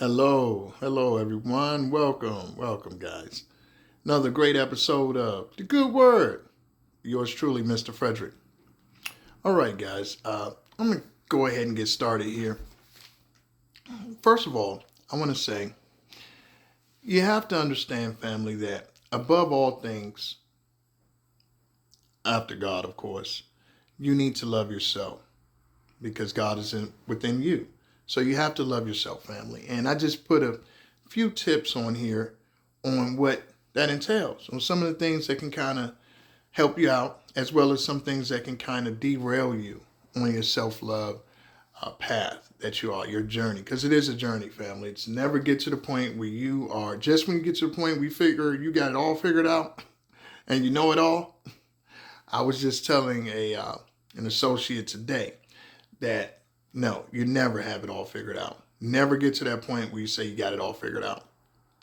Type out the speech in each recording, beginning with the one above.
Hello everyone. Welcome, guys. Another great episode of The Good Word. Yours truly, Mr. Frederick. All right, guys. I'm gonna go ahead and get started here. First of all, I want to say you have to understand, family, that above all things, after God, of course, you need to love yourself because God is within you. So you have to love yourself, family. And I just put a few tips on here on what that entails, on some of the things that can kind of help you out, as well as some things that can kind of derail you on your self-love path that you are, your journey. Because it is a journey, family. It's never get to the point where you are, just when you get to the point we figure you got it all figured out and you know it all. I was just telling an associate today that no, you never have it all figured out. Never get to that point where you say you got it all figured out.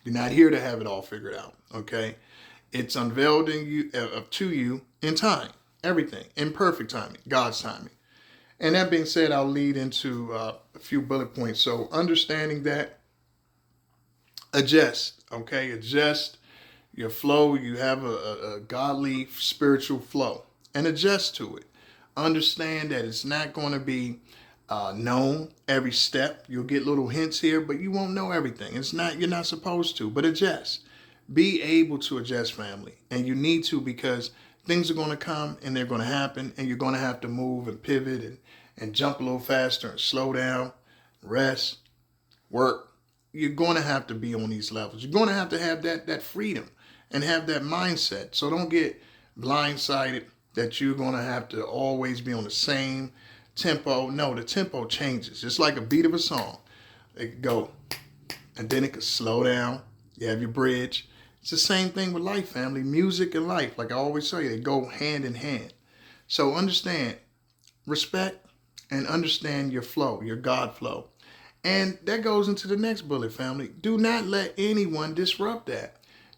You're not here to have it all figured out, okay? It's unveiled in you, to you in time, everything, in perfect timing, God's timing. And that being said, I'll lead into a few bullet points. So understanding that, adjust, okay? Adjust your flow. You have a godly spiritual flow and adjust to it. Understand that it's not going to be known every step. You'll get little hints here, but you won't know everything. You're not supposed to, but adjust. Be able to adjust, family. And you need to, because things are going to come and they're going to happen, and you're going to have to move and pivot and jump a little faster and slow down, rest, work. You're going to have to be on these levels. You're going to have that freedom and have that mindset. So don't get blindsided that you're going to have to always be on the same tempo. No, the tempo changes. It's like a beat of a song. It could go, and then it could slow down. You have your bridge. It's the same thing with life, family. Music and life, like I always say, they go hand in hand. So understand, respect, and understand your flow, your God flow. And that goes into the next bullet, family. Do not let anyone disrupt that.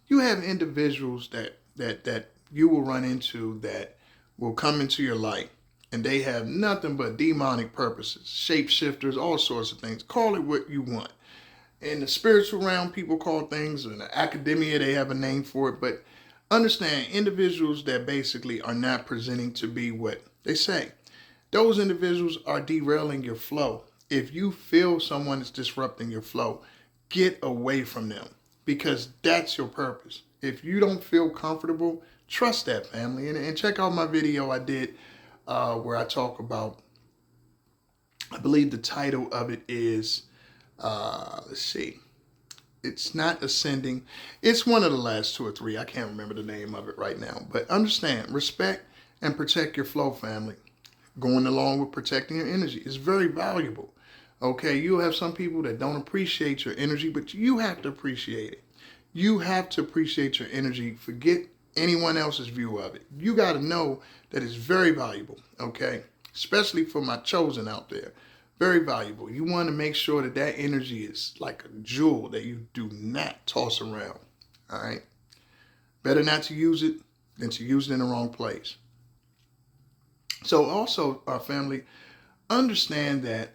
You have individuals that you will run into that will come into your life, and they have nothing but demonic purposes, shapeshifters, all sorts of things. Call it what you want. In the spiritual realm, people call things, in the academia, they have a name for it. But understand, individuals that basically are not presenting to be what they say, those individuals are derailing your flow. If you feel someone is disrupting your flow, get away from them, because that's your purpose. If you don't feel comfortable, trust that, family. And check out my video I did where I talk about, I believe the title of it is, let's see, it's not ascending. It's one of the last two or three. I can't remember the name of it right now. But understand, respect and protect your flow, family. Going along with protecting your energy is very valuable. Okay, you'll have some people that don't appreciate your energy, but you have to appreciate it. You have to appreciate your energy. Forget anyone else's view of it. You got to know that it's very valuable, okay? Especially for my chosen out there. Very valuable. You want to make sure that that energy is like a jewel that you do not toss around, all right? Better not to use it than to use it in the wrong place. So also, our family, understand that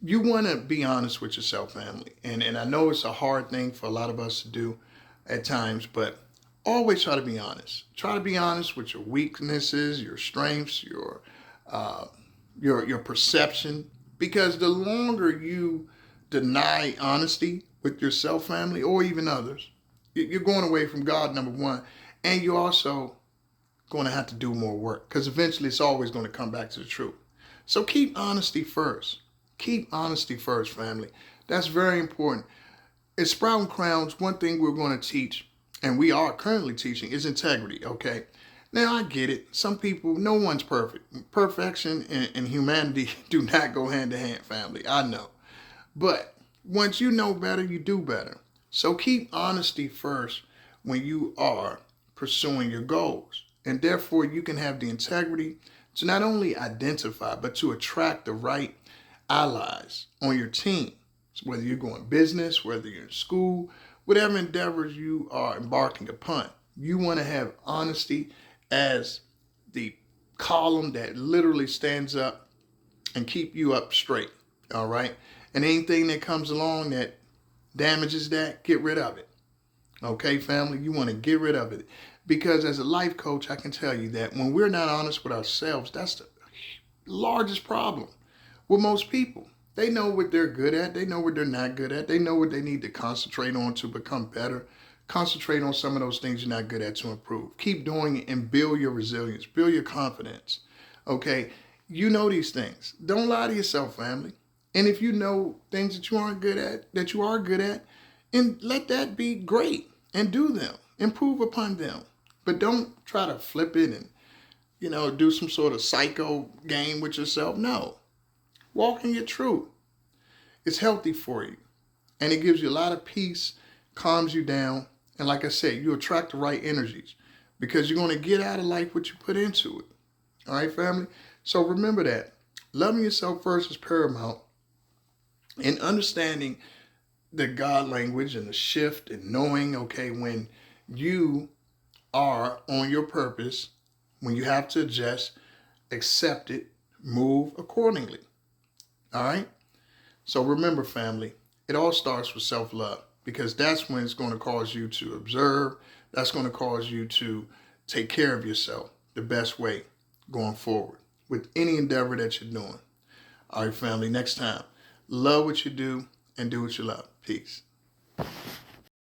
you want to be honest with yourself, family. And I know it's a hard thing for a lot of us to do at times, but always try to be honest. Try to be honest with your weaknesses, your strengths, your perception. Because the longer you deny honesty with yourself, family, or even others, you're going away from God, number one. And you're also going to have to do more work, because eventually it's always going to come back to the truth. So keep honesty first. Keep honesty first, family. That's very important. At Sprouting Crowns, one thing we're going to teach, and we are currently teaching, is integrity, okay? Now, I get it. Some people, no one's perfect. Perfection and humanity do not go hand in hand, family. I know. But once you know better, you do better. So keep honesty first when you are pursuing your goals. And therefore, you can have the integrity to not only identify, but to attract the right allies on your team. So whether you're going business, whether you're in school, whatever endeavors you are embarking upon, you want to have honesty as the column that literally stands up and keep you up straight. All right. And anything that comes along that damages that, get rid of it. Okay, family, you want to get rid of it. Because as a life coach, I can tell you that when we're not honest with ourselves, that's the largest problem with most people. They know what they're good at. They know what they're not good at. They know what they need to concentrate on to become better. Concentrate on some of those things you're not good at to improve. Keep doing it and build your resilience. Build your confidence. Okay? You know these things. Don't lie to yourself, family. And if you know things that you aren't good at, that you are good at, and let that be great and do them. Improve upon them. But don't try to flip it and, do some sort of psycho game with yourself. No. Walk in your truth. It's healthy for you. And it gives you a lot of peace, calms you down. And like I said, you attract the right energies because you're going to get out of life what you put into it. All right, family? So remember that. Loving yourself first is paramount. And understanding the God language and the shift and knowing, okay, when you are on your purpose, when you have to adjust, accept it, move accordingly. All right? So remember, family, it all starts with self-love because that's when it's going to cause you to observe. That's going to cause you to take care of yourself the best way going forward with any endeavor that you're doing. All right, family, next time, love what you do and do what you love. Peace.